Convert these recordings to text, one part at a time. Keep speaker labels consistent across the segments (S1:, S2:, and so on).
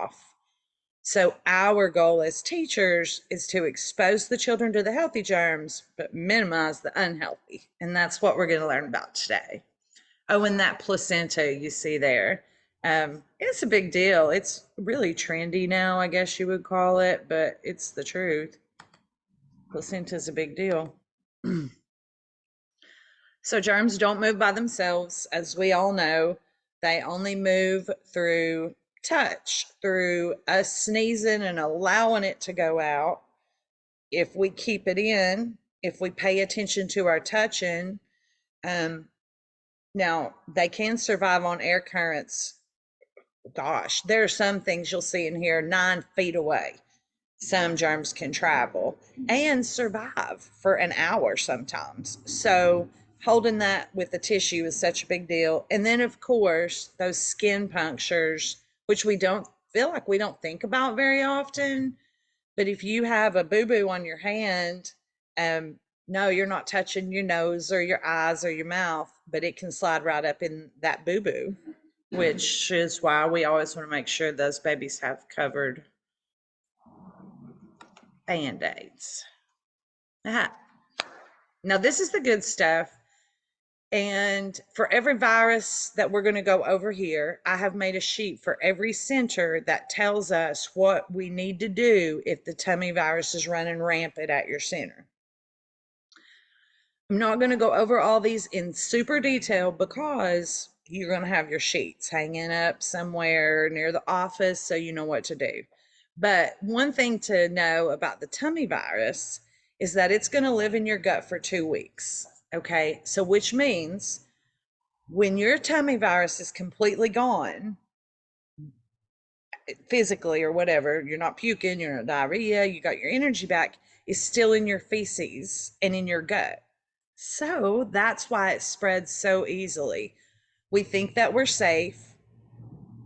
S1: off. So our goal as teachers is to expose the children to the healthy germs, but minimize the unhealthy. And that's what we're going to learn about today. Oh, and that placenta you see there, it's a big deal. It's really trendy now, I guess you would call it, but it's the truth. Placenta's a big deal. So germs don't move by themselves, as we all know. They only move through touch, through us sneezing and allowing it to go out. If we keep it in, if we pay attention to our touching, now they can survive on air currents. Gosh, there are some things you'll see in here 9 feet away. Some germs can travel and survive for an hour sometimes. So holding that with the tissue is such a big deal. And then, of course, those skin punctures, which we don't feel like we don't think about very often. But if you have a boo-boo on your hand, no, you're not touching your nose or your eyes or your mouth, but it can slide right up in that boo-boo, which is why we always want to make sure those babies have covered Band-Aids. Now, this is the good stuff. And for every virus that we're going to go over here, I have made a sheet for every center that tells us what we need to do if the tummy virus is running rampant at your center. I'm not going to go over all these in super detail because you're going to have your sheets hanging up somewhere near the office so you know what to do. But one thing to know about the tummy virus is that it's going to live in your gut for 2 weeks. Okay, so which means when your tummy virus is completely gone, physically or whatever, you're not puking, you're not diarrhea, you got your energy back, is still in your feces and in your gut. So that's why it spreads so easily. We think that we're safe,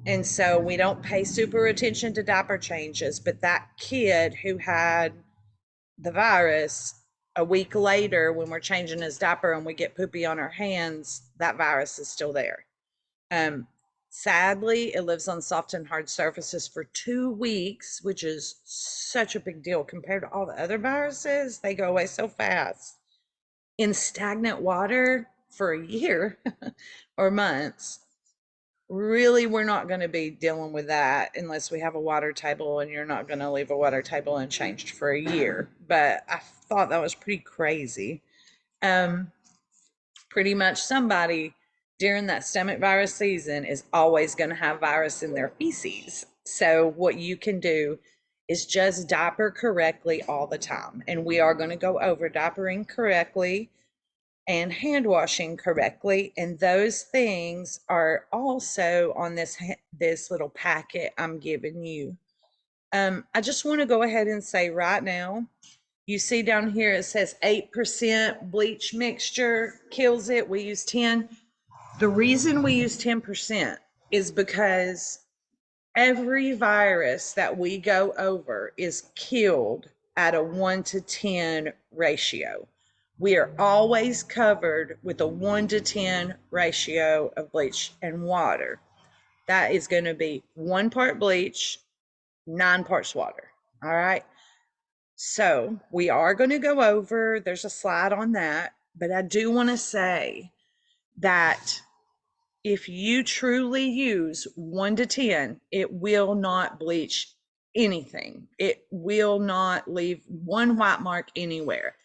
S1: and so we don't pay super attention to diaper changes. But that kid who had the virus, a week later, when we're changing his diaper and we get poopy on our hands, that virus is still there. Sadly, it lives on soft and hard surfaces for 2 weeks, which is such a big deal compared to all the other viruses. They go away so fast. In stagnant water for a year or months. Really, we're not going to be dealing with that unless we have a water table, and you're not going to leave a water table unchanged for a year. But I thought that was pretty crazy. Pretty much somebody during that stomach virus season is always going to have virus in their feces. So what you can do is just diaper correctly all the time. And we are going to go over diapering correctly and hand washing correctly, and those things are also on this little packet I'm giving you. I just want to go ahead and say right now, you see down here it says 8% bleach mixture kills it. We use 10. The reason we use 10% is because every virus that we go over is killed at a 1 to 10 ratio. We are always covered with a 1 to 10 ratio of bleach and water. That is going to be 1 part bleach, 9 parts water. All right. So we are going to go over, there's a slide on that, but I do want to say that if you truly use 1 to 10, it will not bleach anything. It will not leave one white mark anywhere.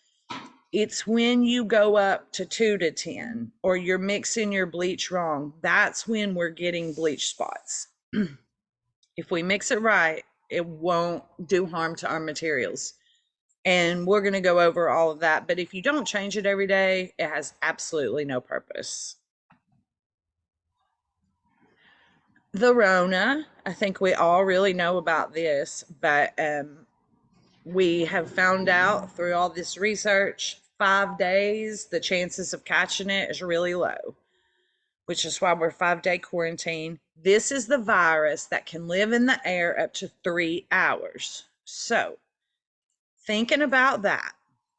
S1: It's when you go up to 2 to 10 or you're mixing your bleach wrong, that's when we're getting bleach spots. If we mix it right, it won't do harm to our materials. And we're going to go over all of that. But if you don't change it every day, it has absolutely no purpose. The Rona, I think we all really know about this, but we have found out through all this research, 5 days, the chances of catching it is really low, which is why we're 5-day quarantine. This is the virus that can live in the air up to 3 hours. So thinking about that,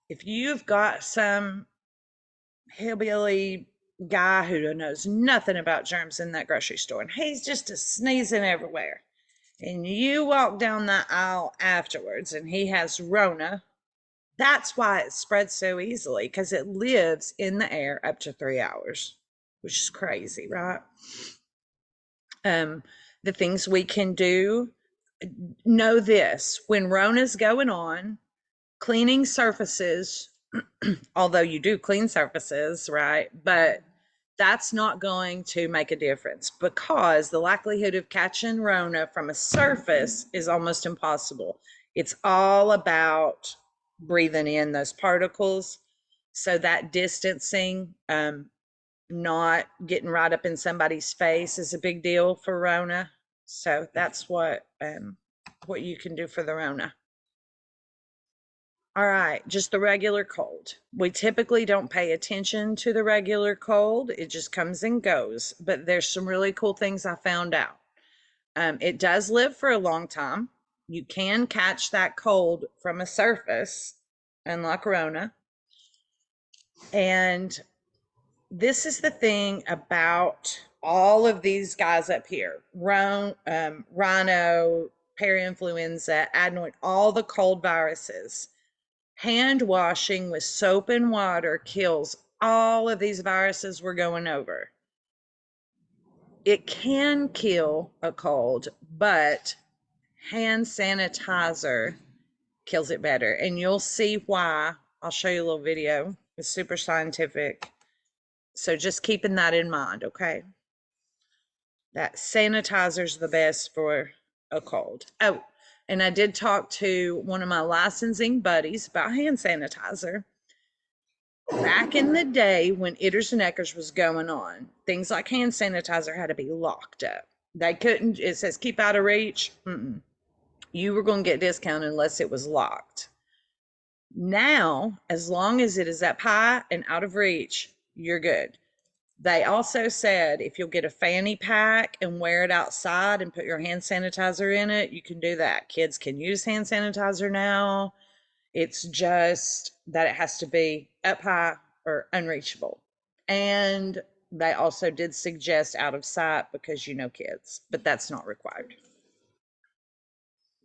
S1: if you've got some hillbilly guy who knows nothing about germs in that grocery store and he's just sneezing everywhere, and you walk down that aisle afterwards and he has Rona, that's why it spreads so easily, because it lives in the air up to 3 hours, which is crazy, right? Um, the things we can do, know this: when Rona's going on, cleaning surfaces, although you do clean surfaces, right? But that's not going to make a difference, because the likelihood of catching Rona from a surface is almost impossible. It's all about breathing in those particles. So that distancing, not getting right up in somebody's face is a big deal for Rona. So that's what you can do for the Rona. All right, just the regular cold. We typically don't pay attention to the regular cold. It just comes and goes. But there's some really cool things I found out. It does live for a long time. You can catch that cold from a surface, unlike Rona. And this is the thing about all of these guys up here: rhino, parainfluenza, adenoid, all the cold viruses. Hand washing with soap and water kills all of these viruses we're going over. It can kill a cold, but hand sanitizer kills it better. And you'll see why. I'll show you a little video. It's super scientific. So just keeping that in mind, okay? That sanitizer's the best for a cold. Oh, and I did talk to one of my licensing buddies about hand sanitizer. Back in the day when Itters and Eckers was going on, things like hand sanitizer had to be locked up. They couldn't, it says keep out of reach. You were going to get discount unless it was locked. Now, as long as it is up high and out of reach, you're good. They also said if you'll get a fanny pack and wear it outside and put your hand sanitizer in it, you can do that. Kids can use hand sanitizer now. It's just that it has to be up high or unreachable. And they also did suggest out of sight because kids, but that's not required.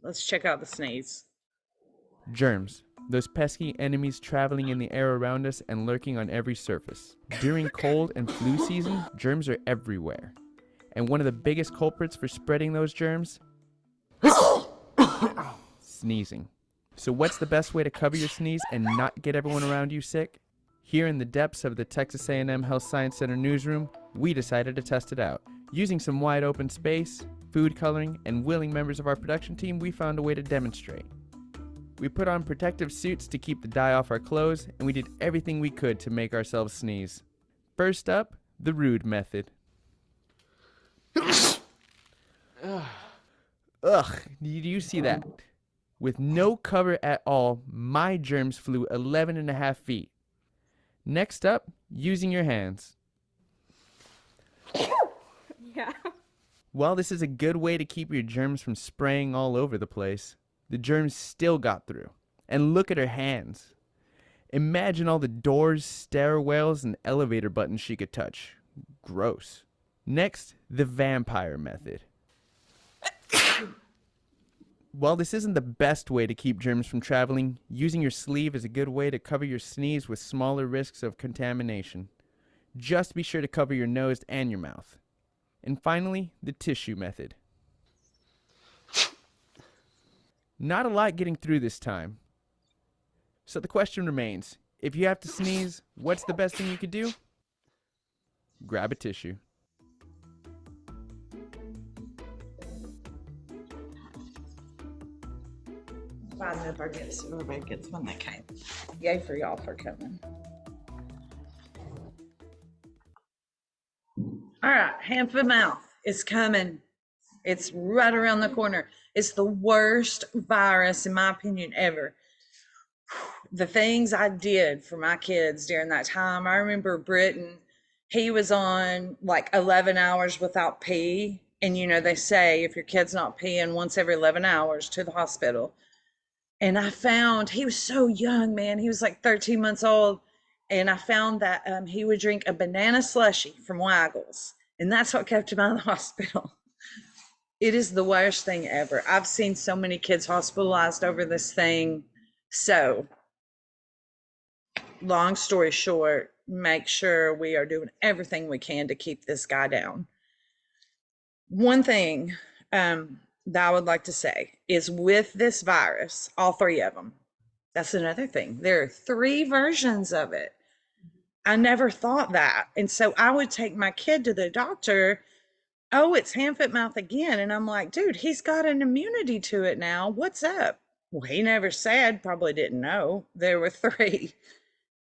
S1: Let's check out the sneeze.
S2: Germs. Those pesky enemies traveling in the air around us and lurking on every surface. During cold and flu season, germs are everywhere. And one of the biggest culprits for spreading those germs? Sneezing. So what's the best way to cover your sneeze and not get everyone around you sick? Here in the depths of the Texas A&M Health Science Center newsroom, we decided to test it out. Using some wide open space, food coloring, and willing members of our production team, we found a way to demonstrate. We put on protective suits to keep the dye off our clothes, and we did everything we could to make ourselves sneeze. First up, the rude method. Ugh, did you see that? With no cover at all, my germs flew 11.5 feet. Next up, using your hands.
S3: Yeah.
S2: While this is a good way to keep your germs from spraying all over the place, the germs still got through. And look at her hands. Imagine all the doors, stairwells, and elevator buttons she could touch. Gross. Next, the vampire method. While this isn't the best way to keep germs from traveling, using your sleeve is a good way to cover your sneeze with smaller risks of contamination. Just be sure to cover your nose and your mouth. And finally, the tissue method. Not a lot getting through this time. So the question remains, if you have to sneeze, what's the best thing you could do? Grab a tissue.
S1: I never gets everybody gets when they came. Yay for y'all for coming. All right, hand, foot, mouth is coming. It's right around the corner. It's the worst virus, in my opinion, ever. The things I did for my kids during that time, I remember Britton, he was on like 11 hours without pee. And they say if your kid's not peeing once every 11 hours, to the hospital. And I found he was so young, man. He was like 13 months old. And I found that he would drink a banana slushie from Waggles. And that's what kept him out of the hospital. It is the worst thing ever. I've seen so many kids hospitalized over this thing. So, long story short, make sure we are doing everything we can to keep this guy down. One thing that I would like to say is with this virus, all three of them, that's another thing. There are three versions of it. I never thought that. And so I would take my kid to the doctor. Oh, it's hand, foot, mouth again. And I'm like, dude, he's got an immunity to it now. What's up? Well, he never said, probably didn't know there were three.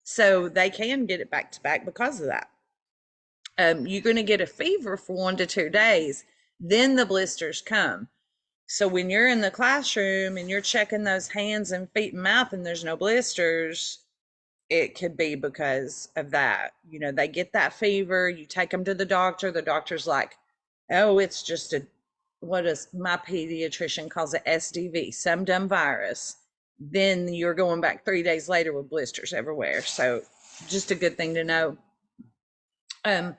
S1: So they can get it back to back because of that. You're going to get a fever for 1 to 2 days, then the blisters come. So when you're in the classroom and you're checking those hands and feet and mouth and there's no blisters, it could be because of that. You know, they get that fever, you take them to the doctor's like, oh, it's just a, what is my pediatrician calls it, SDV, some dumb virus. Then you're going back 3 days later with blisters everywhere. So just a good thing to know. Um,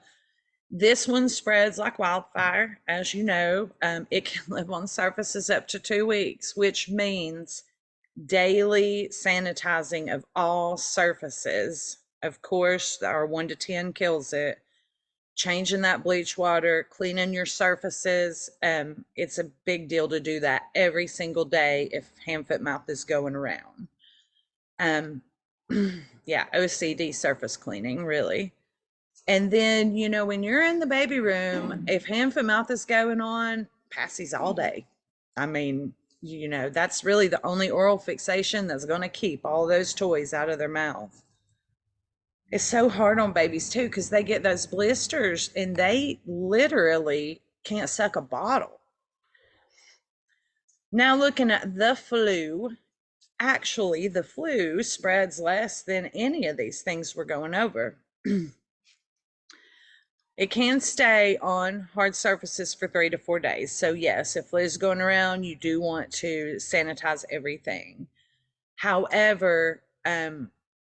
S1: this one spreads like wildfire, as you know. It can live on surfaces up to 2 weeks, which means daily sanitizing of all surfaces. Of course, our 1 to 10 kills it. Changing that bleach water, cleaning your surfaces. It's a big deal to do that every single day if hand, foot, mouth is going around. Um, yeah, OCD surface cleaning, really. And then, you know, when you're in the baby room, if hand, foot, mouth is going on, passies all day. I mean, you know, that's really the only oral fixation that's going to keep all those toys out of their mouth. It's so hard on babies too because they get those blisters and they literally can't suck a bottle. Now, looking at the flu, actually, the flu spreads less than any of these things we're going over. It can stay on hard surfaces for 3 to 4 days. So, yes, if flu is going around, you do want to sanitize everything. However,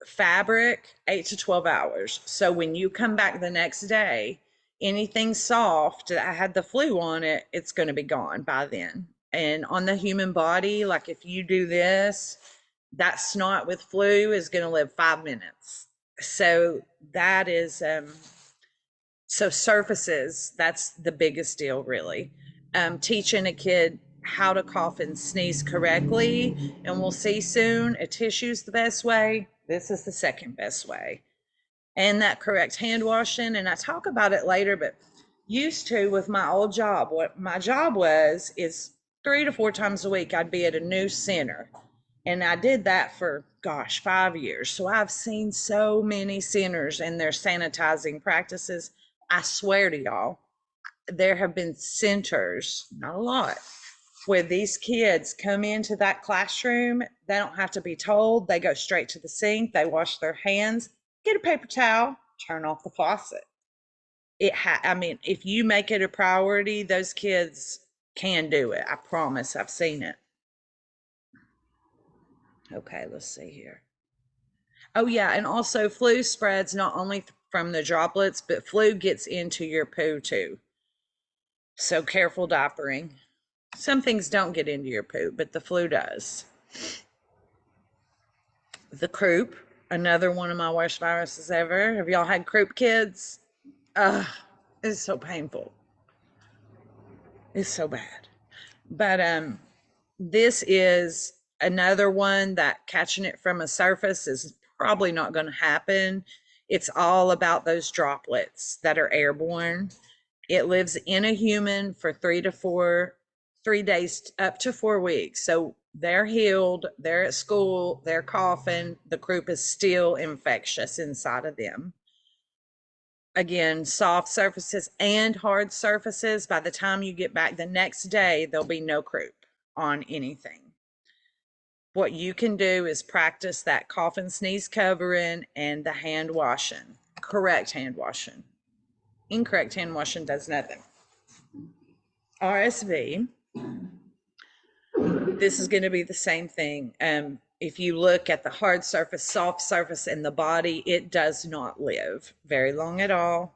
S1: fabric, 8 to 12 hours. So, when you come back the next day, anything soft that had the flu on it, it's going to be gone by then. And on the human body, like if you do this, that snot with flu is going to live 5 minutes. So, that is so surfaces, that's the biggest deal, really. Teaching a kid how to cough and sneeze correctly, and we'll see soon, a tissue's the best way. This is the second best way. And that correct hand washing, and I talk about it later, but used to with my old job, what my job was is 3 to 4 times a week, I'd be at a new center. And I did that for, gosh, 5 years. So I've seen so many centers and their sanitizing practices. I swear to y'all, there have been centers, not a lot, where these kids come into that classroom. They don't have to be told. They go straight to the sink. They wash their hands, get a paper towel, turn off the faucet. I mean, if you make it a priority, those kids can do it. I promise. I've seen it. Okay, let's see here. Oh, yeah. And also, flu spreads not only from the droplets, but flu gets into your poo too. So, careful diapering. Some things don't get into your poo, but the flu does. The croup, another one of my worst viruses ever. Have y'all had croup kids? It's so painful. It's so bad. But this is another one that catching it from a surface is probably not going to happen. It's all about those droplets that are airborne. It lives in a human for 3 days up to 4 weeks. So they're healed, they're at school, they're coughing, the croup is still infectious inside of them. Again, soft surfaces and hard surfaces. By the time you get back the next day, there'll be no croup on anything. What you can do is practice that cough and sneeze covering and the hand washing, correct hand washing. Incorrect hand washing does nothing. RSV, this is going to be the same thing. If you look at the hard surface, soft surface in the body, it does not live very long at all.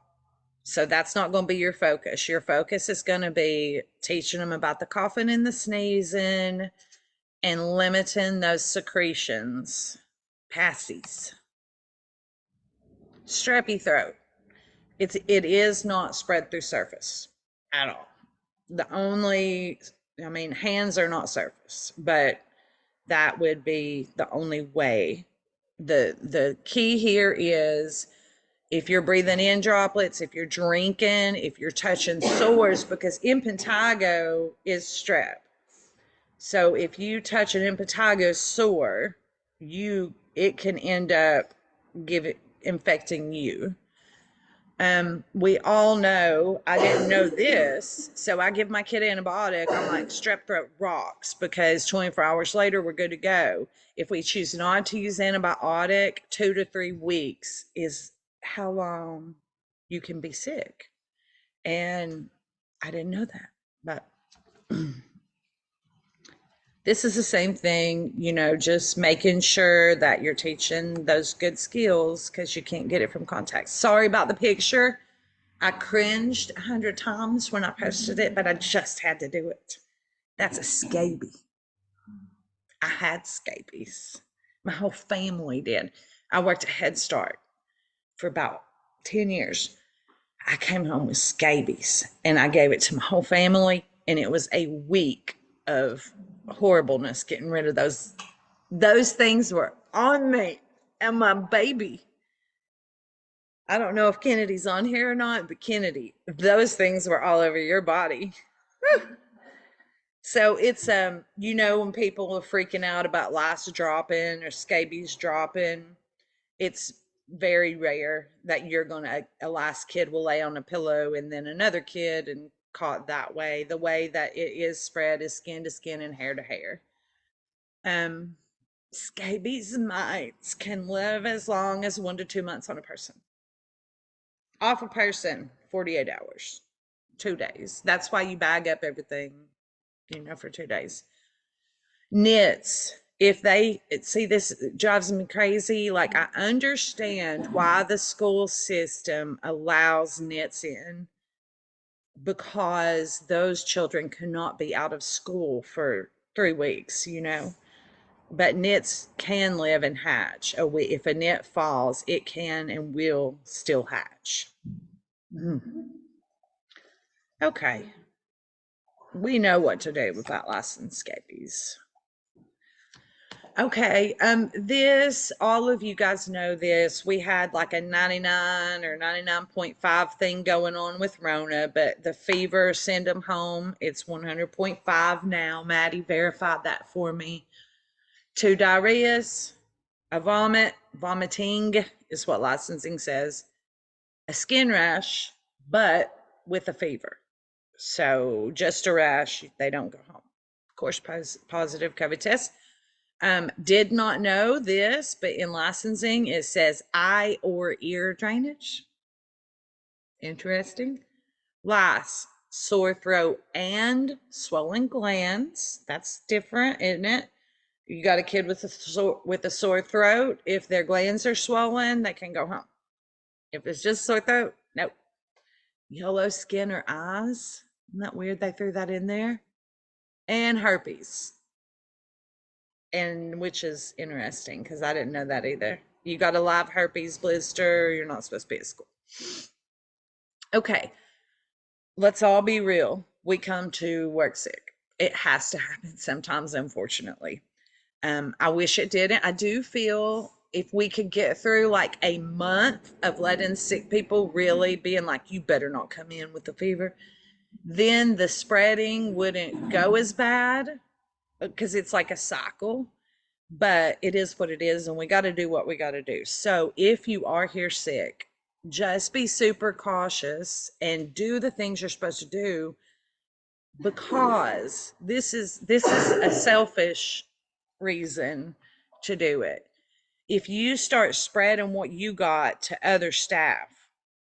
S1: So that's not going to be your focus. Your focus is going to be teaching them about the coughing and the sneezing and limiting those secretions. Passies. Strappy throat. It is not spread through surface at all. The only, I mean, hands are not surface, but that would be the only way. The key here is if you're breathing in droplets, if you're drinking, if you're touching sores, because impetigo is strep. So if you touch an impetigo sore, it can end up infecting you. We all know, I didn't know this, so I give my kid an antibiotic. I'm like, strep throat rocks, because 24 hours later, we're good to go. If we choose not to use antibiotic, 2 to 3 weeks is how long you can be sick. And I didn't know that, but this is the same thing, just making sure that you're teaching those good skills, because you can't get it from contact. Sorry about the picture. I cringed 100 times when I posted it, but I just had to do it. That's a scabies. I had scabies. My whole family did. I worked at Head Start for about 10 years. I came home with scabies and I gave it to my whole family, and it was a week of horribleness getting rid of those. Those things were on me and my baby. I don't know if Kennedy's on here or not, but Kennedy, those things were all over your body. So it's when people are freaking out about lice dropping or scabies dropping, it's very rare that you're gonna a lice kid will lay on a pillow and then another kid and caught that way. The way that it is spread is skin to skin and hair to hair. Um, Scabies mites can live as long as 1 to 2 months on a person. Off a person, 48 hours, 2 days. That's why you bag up everything, for 2 days. Nits, if they see, this drives me crazy. Like, I understand why the school system allows nits in, because those children cannot be out of school for 3 weeks. But nits can live and hatch. If a nit falls, it can and will still hatch. Okay, we know what to do with that licensed scabies. Okay, all of you guys know this. We had like a 99 or 99.5 thing going on with Rona, but the fever, send them home. It's 100.5 now. Maddie verified that for me. 2 diarrheas, a vomiting is what licensing says, a skin rash, but with a fever. So just a rash, they don't go home. Of course, positive COVID test. Did not know this, but in licensing, it says eye or ear drainage. Interesting. Lice, sore throat, and swollen glands. That's different, isn't it? You got a kid with a sore throat. If their glands are swollen, they can go home. If it's just sore throat, nope. Yellow skin or eyes. Isn't that weird they threw that in there? And herpes. And which is interesting because I didn't know that either. You got a live herpes blister, you're not supposed to be at school. Okay, let's all be real. We come to work sick. It has to happen sometimes, unfortunately. I wish it didn't. I do feel if we could get through like a month of letting sick people really being like, you better not come in with the fever, then the spreading wouldn't go as bad, because it's like a cycle. But it is what it is, and we got to do what we got to do. So if you are here sick, just be super cautious and do the things you're supposed to do, because this is a selfish reason to do it. If you start spreading what you got to other staff,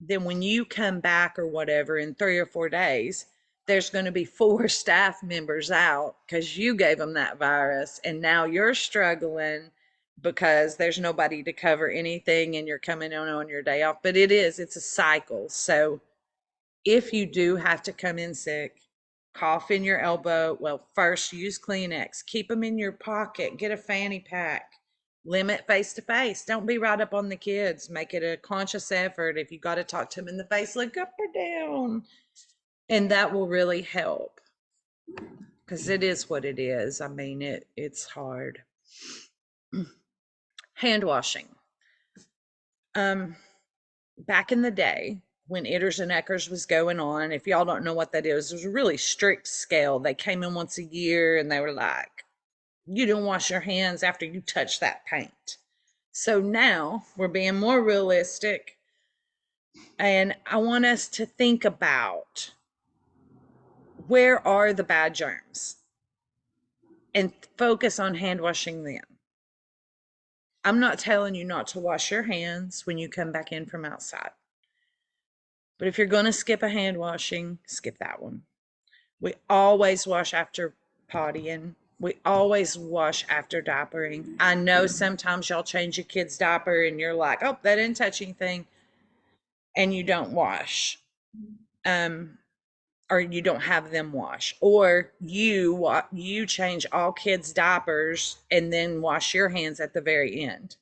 S1: then when you come back or whatever in 3 or 4 days, there's going to be 4 staff members out because you gave them that virus, and now you're struggling because there's nobody to cover anything and you're coming on your day off. But it's a cycle. So If you do have to come in sick, cough in your elbow, well, first use Kleenex, keep them in your pocket, get a fanny pack, limit face to face. Don't be right up on the kids. Make it a conscious effort. If you got to talk to them in the face, look up or down. And that will really help, because it is what it is. I mean, it's hard. Hand washing. Back in the day when Itters and Eckers was going on, if y'all don't know what that is, there's a really strict scale. They came in once a year and they were like, you don't wash your hands after you touch that paint. So now we're being more realistic, and I want us to think about, where are the bad germs, and focus on hand washing them. I'm not telling you not to wash your hands when you come back in from outside. But if you're going to skip a hand washing, skip that one. We always wash after pottying. We always wash after diapering. I know sometimes y'all change your kid's diaper and you're like, oh, that didn't touch anything. And you don't wash. Or you don't have them wash. Or you change all kids' diapers and then wash your hands at the very end.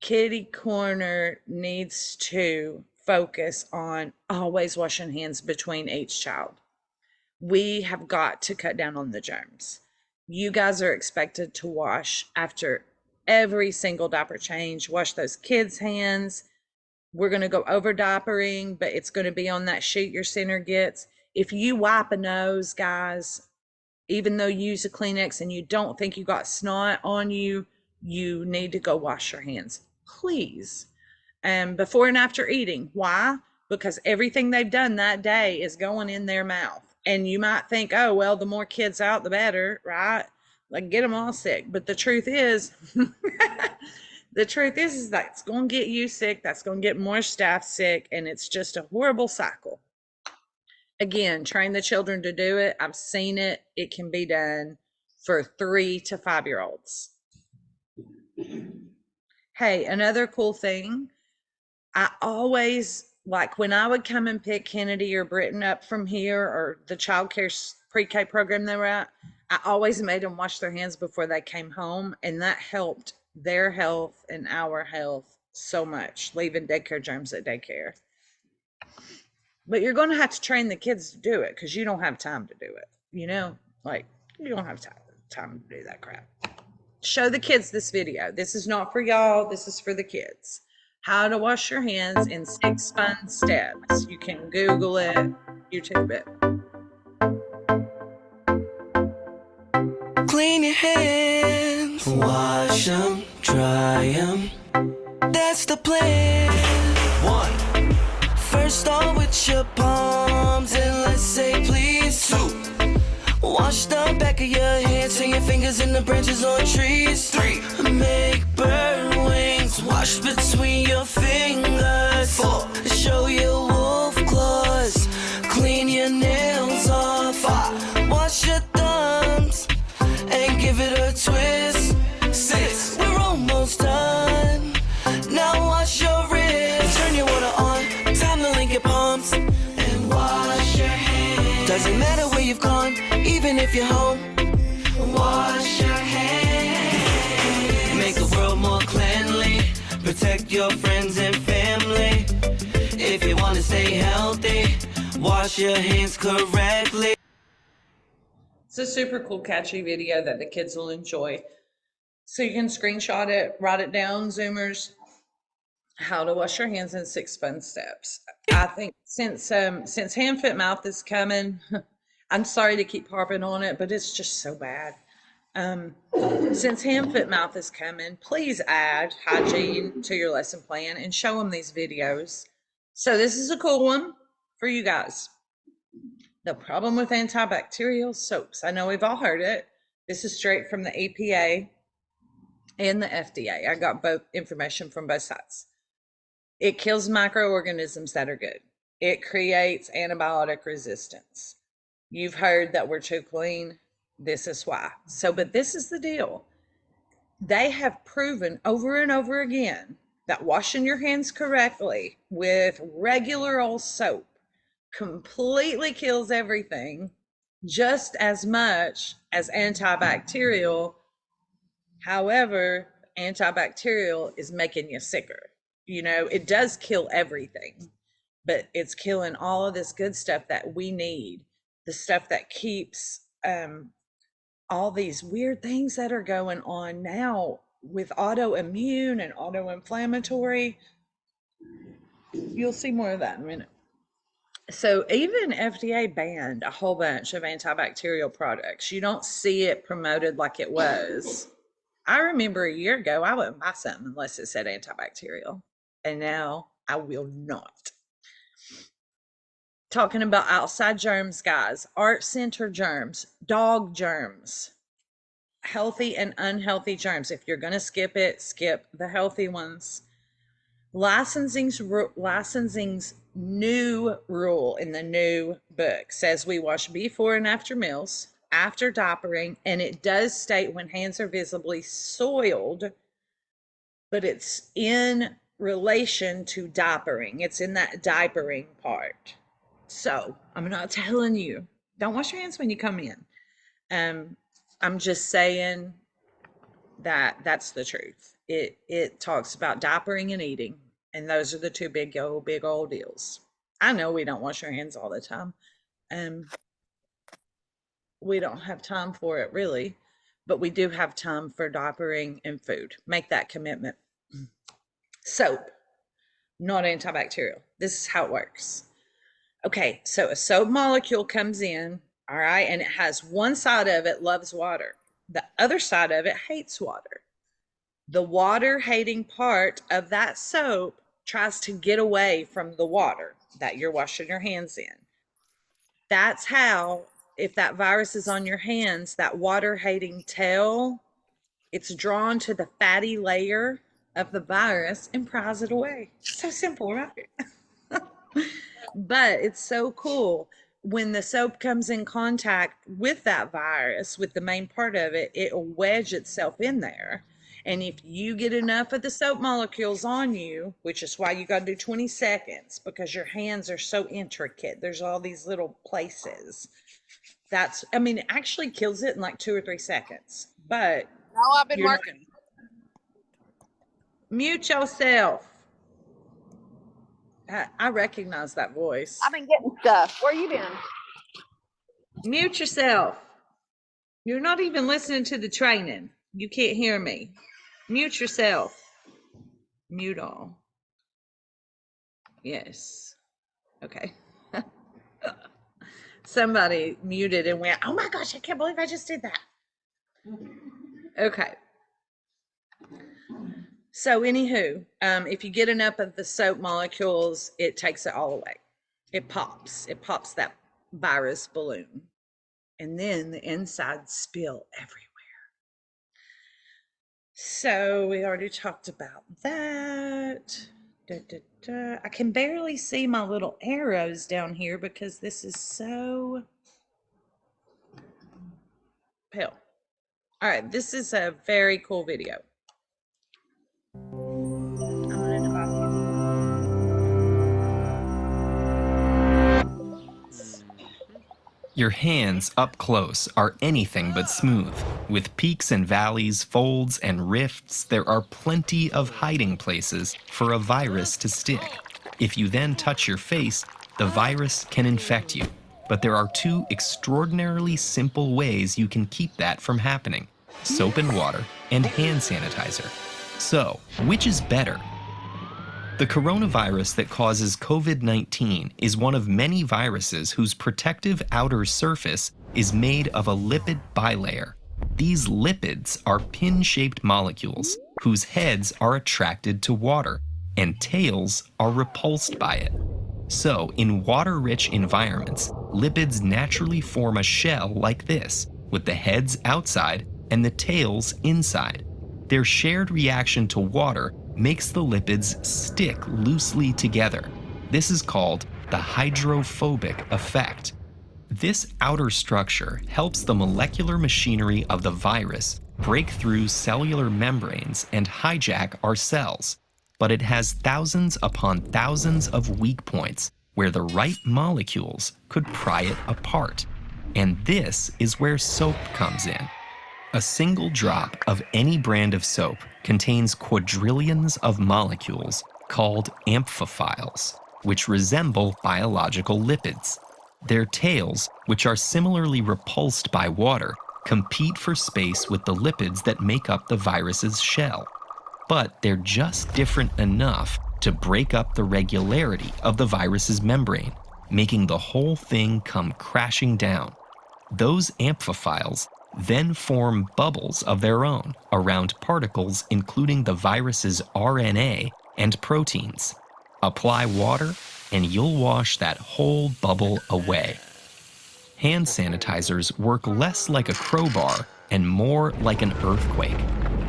S1: Kitty Corner needs to focus on always washing hands between each child. We have got to cut down on the germs. You guys are expected to wash after every single diaper change. Wash those kids' hands. We're going to go over diapering, but it's going to be on that sheet your center gets. If you wipe a nose, guys, even though you use a Kleenex and you don't think you got snot on you, you need to go wash your hands, please. Before and after eating. Why? Because everything they've done that day is going in their mouth. And you might think, oh, well, the more kids out, the better, right? Like, get them all sick. But the truth is, is that's going to get you sick. That's going to get more staff sick. And it's just a horrible cycle. Again, train the children to do it. I've seen it. It can be done for 3 to 5-year-olds. Hey, another cool thing, I always, like when I would come and pick Kennedy or Britton up from here, or the child care pre-K program they were at, I always made them wash their hands before they came home. And that helped their health and our health so much, leaving daycare germs at daycare. But you're going to have to train the kids to do it, because you don't have time to do it. You know, like, you don't have time to do that crap. Show the kids this video. This is not for y'all. This is for the kids. How to wash your hands in 6 fun steps. You can Google it, YouTube it.
S3: Clean your hands, wash them, dry them. That's the plan. 1. First start with your palms and let's say please. 2. Wash the back of your head, turn your fingers in the branches on trees. 3. Make bird wings, wash between your fingers. 4. Show your wolf claws, clean your nails off. 5. Wash your thumbs and give it a twist. 6. We're almost done. Now wash your wrists, turn your water on, time to link your palms and wash your hands. Doesn't matter where you've gone, even if you're home. Wash your hands. Make the world more cleanly. Protect your friends and family. If you want to stay healthy, wash your hands correctly.
S1: It's a super cool, catchy video that the kids will enjoy. So you can screenshot it, write it down, Zoomers. How to wash your hands in 6 fun steps. I think since hand, foot, mouth is coming, I'm sorry to keep harping on it, but it's just so bad. Since hand, foot, mouth is coming, please add hygiene to your lesson plan and show them these videos. So this is a cool one for you guys. The problem with antibacterial soaps. I know we've all heard it. This is straight from the EPA and the FDA. I got both information from both sides. It kills microorganisms that are good. It creates antibiotic resistance. You've heard that we're too clean. This is why. But this is the deal. They have proven over and over again that washing your hands correctly with regular old soap completely kills everything just as much as antibacterial. However, antibacterial is making you sicker. You know, it does kill everything, but it's killing all of this good stuff that we need, the stuff that keeps all these weird things that are going on now with autoimmune and autoinflammatory. You'll see more of that in a minute. So even FDA banned a whole bunch of antibacterial products. You don't see it promoted like it was. I remember a year ago, I wouldn't buy something unless it said antibacterial. And now I will not. Talking about outside germs, guys, art center germs, dog germs, healthy and unhealthy germs. If you're going to skip it, skip the healthy ones. Licensing's new rule in the new book says we wash before and after meals, after diapering, and it does state when hands are visibly soiled, but it's in relation to diapering. It's in that diapering part. So I'm not telling you, don't wash your hands when you come in. I'm just saying that that's the truth. It talks about diapering and eating, and those are the two big old deals. I know we don't wash our hands all the time. We don't have time for it really, but we do have time for diapering and food. Make that commitment. Soap, not antibacterial. This is how it works. Okay, so a soap molecule comes in, all right, and it has one side of it loves water. The other side of it hates water. The water hating part of that soap tries to get away from the water that you're washing your hands in. That's how, if that virus is on your hands, that water hating tail, it's drawn to the fatty layer of the virus and pries it away. So simple, right? But it's so cool. When the soap comes in contact with that virus, with the main part of it, it'll wedge itself in there. And if you get enough of the soap molecules on you, which is why you got to do 20 seconds, because your hands are so intricate. There's all these little places. It actually kills it in like 2 or 3 seconds. But
S4: no, I've been working.
S1: Mute yourself. I recognize that voice.
S4: I've been getting stuff. Where you been?
S1: Mute yourself. You're not even listening to the training. You can't hear me. Mute yourself. Mute all. Yes. Okay. Somebody muted and went, oh my gosh, I can't believe I just did that. Okay. So anywho, if you get enough of the soap molecules, it takes it all away. It pops that virus balloon. And then the insides spill everywhere. So we already talked about that. I can barely see my little arrows down here because this is so pale. All right, this is a very cool video.
S5: Your hands up close are anything but smooth. With peaks and valleys, folds and rifts, there are plenty of hiding places for a virus to stick. If you then touch your face, the virus can infect you. But there are 2 extraordinarily simple ways you can keep that from happening: soap and water and hand sanitizer. So, which is better? The coronavirus that causes COVID-19 is one of many viruses whose protective outer surface is made of a lipid bilayer. These lipids are pin-shaped molecules whose heads are attracted to water and tails are repulsed by it. So, in water-rich environments, lipids naturally form a shell like this, with the heads outside and the tails inside. Their shared reaction to water makes the lipids stick loosely together. This is called the hydrophobic effect. This outer structure helps the molecular machinery of the virus break through cellular membranes and hijack our cells. But it has thousands upon thousands of weak points where the right molecules could pry it apart. And this is where soap comes in. A single drop of any brand of soap contains quadrillions of molecules called amphiphiles, which resemble biological lipids. Their tails, which are similarly repulsed by water, compete for space with the lipids that make up the virus's shell. But they're just different enough to break up the regularity of the virus's membrane, making the whole thing come crashing down. Those amphiphiles then form bubbles of their own around particles including the virus's RNA and proteins. Apply water, and you'll wash that whole bubble away. Hand sanitizers work less like a crowbar and more like an earthquake.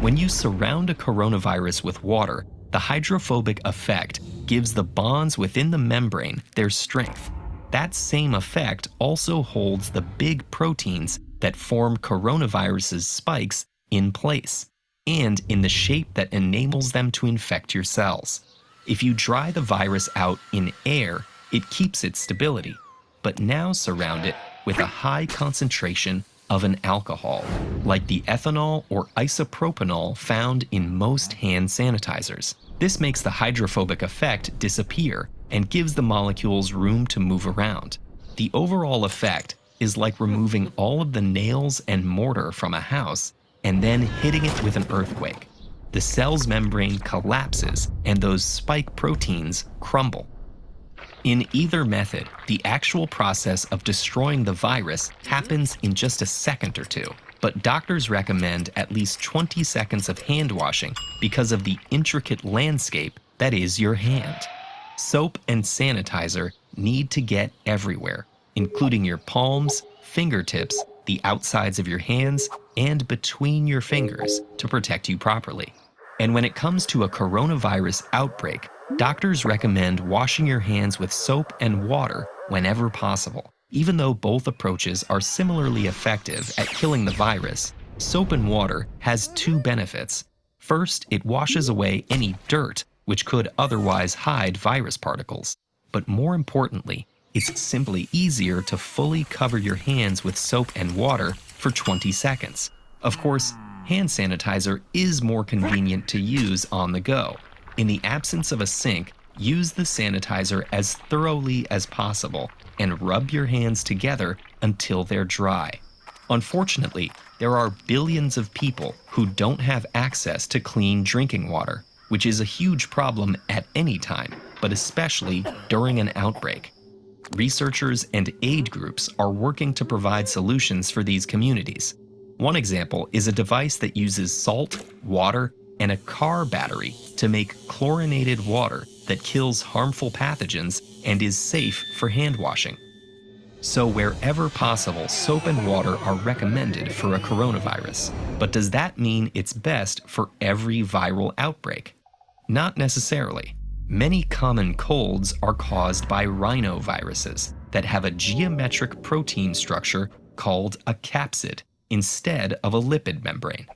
S5: When you surround a coronavirus with water, the hydrophobic effect gives the bonds within the membrane their strength. That same effect also holds the big proteins that form coronavirus's spikes in place and in the shape that enables them to infect your cells. If you dry the virus out in air, it keeps its stability, but now surround it with a high concentration of an alcohol, like the ethanol or isopropanol found in most hand sanitizers. This makes the hydrophobic effect disappear and gives the molecules room to move around. The overall effect is like removing all of the nails and mortar from a house and then hitting it with an earthquake. The cell's membrane collapses and those spike proteins crumble. In either method, the actual process of destroying the virus happens in just a second or two, but doctors recommend at least 20 seconds of hand washing because of the intricate landscape that is your hand. Soap and sanitizer need to get everywhere, including your palms, fingertips, the outsides of your hands, and between your fingers to protect you properly. And when it comes to a coronavirus outbreak, doctors recommend washing your hands with soap and water whenever possible. Even though both approaches are similarly effective at killing the virus, soap and water has two benefits. First, it washes away any dirt which could otherwise hide virus particles. But more importantly, it's simply easier to fully cover your hands with soap and water for 20 seconds. Of course, hand sanitizer is more convenient to use on the go. In the absence of a sink, use the sanitizer as thoroughly as possible and rub your hands together until they're dry. Unfortunately, there are billions of people who don't have access to clean drinking water, which is a huge problem at any time, but especially during an outbreak. Researchers and aid groups are working to provide solutions for these communities. One example is a device that uses salt, water, and a car battery to make chlorinated water that kills harmful pathogens and is safe for hand washing. So wherever possible, soap and water are recommended for a coronavirus. But does that mean it's best for every viral outbreak? Not necessarily. Many common colds are caused by rhinoviruses that have a geometric protein structure called a capsid instead of a lipid membrane.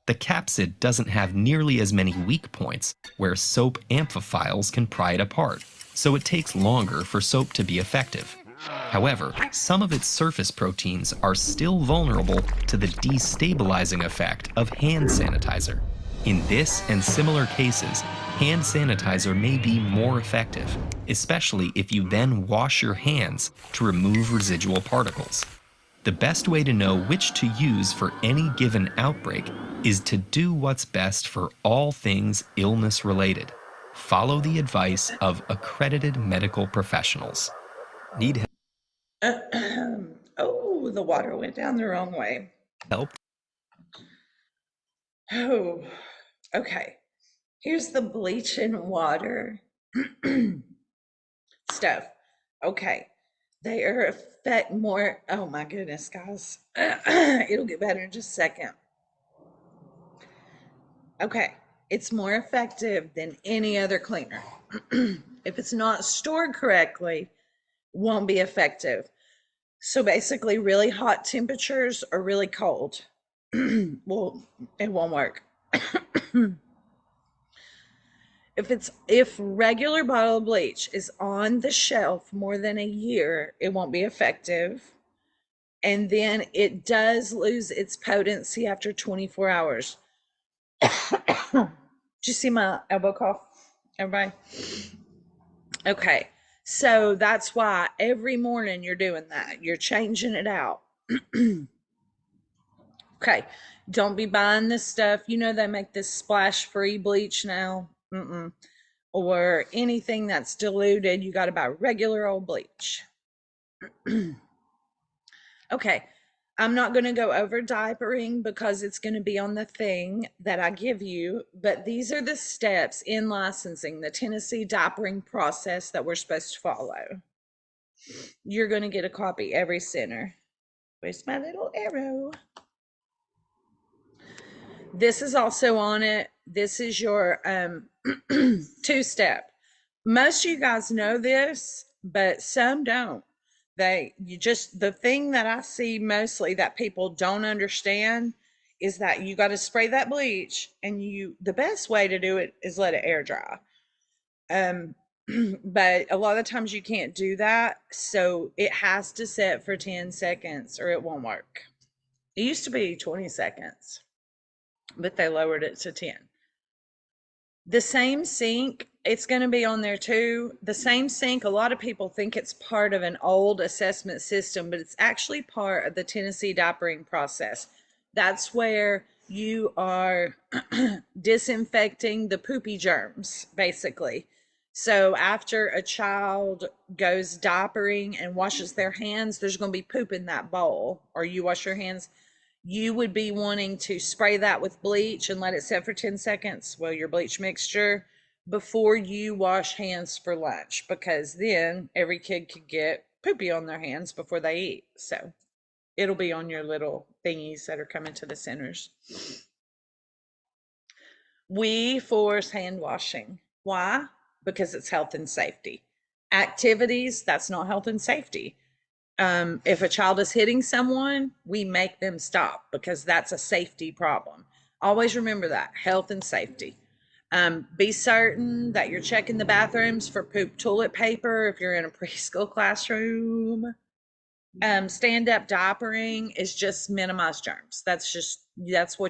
S5: The capsid doesn't have nearly as many weak points where soap amphiphiles can pry it apart, so it takes longer for soap to be effective. However, some of its surface proteins are still vulnerable to the destabilizing effect of hand sanitizer. In this and similar cases, hand sanitizer may be more effective, especially if you then wash your hands to remove residual particles. The best way to know which to use for any given outbreak is to do what's best for all things illness-related. Follow the advice of accredited medical professionals. Need
S1: Oh, the water went down the wrong way.
S5: help?
S1: Oh, okay. Here's the bleach and water stuff. Okay. They are effect more. Oh my goodness, guys. It'll get better in just a second. Okay. It's more effective than any other cleaner. If it's not stored correctly, won't be effective. So basically, really hot temperatures or really cold, well, it won't work. It if regular bottle bleach is on the shelf more than a year, it won't be effective. And then it does lose its potency after 24 hours. Did you see my elbow cough, everybody? Okay. So that's why every morning you're doing that. You're changing it out. Okay. Don't be buying this stuff. You know, they make this splash free bleach now. Or anything that's diluted. You got to buy regular old bleach. Okay. I'm not going to go over diapering because it's going to be on the thing that I give you, but these are the steps in licensing, the Tennessee diapering process that we're supposed to follow. You're going to get a copy every center. Where's my little arrow? This is also on it. This is your 2-step. Most of you guys know this, but some don't. The thing that I see mostly that people don't understand is that you got to spray that bleach, and the best way to do it is let it air dry. But a lot of times you can't do that, so it has to set for 10 seconds or it won't work. It used to be 20 seconds, but they lowered it to 10. The same sink, it's going to be on there too. The same sink, a lot of people think it's part of an old assessment system, but it's actually part of the Tennessee diapering process. That's where you are disinfecting the poopy germs, basically. So after a child goes diapering and washes their hands, there's going to be poop in that bowl, or you wash your hands. You would be wanting to spray that with bleach and let it set for 10 seconds, well, your bleach mixture, before you wash hands for lunch, because then every kid could get poopy on their hands before they eat. So it'll be on your little thingies that are coming to the centers. We force hand washing. Why? Because it's health and safety. Activities, that's not health and safety. If a child is hitting someone, we make them stop because that's a safety problem. Always remember that, health and safety. Be certain that you're checking the bathrooms for poop toilet paper if you're in a preschool classroom. Stand-up diapering is just minimize germs. That's what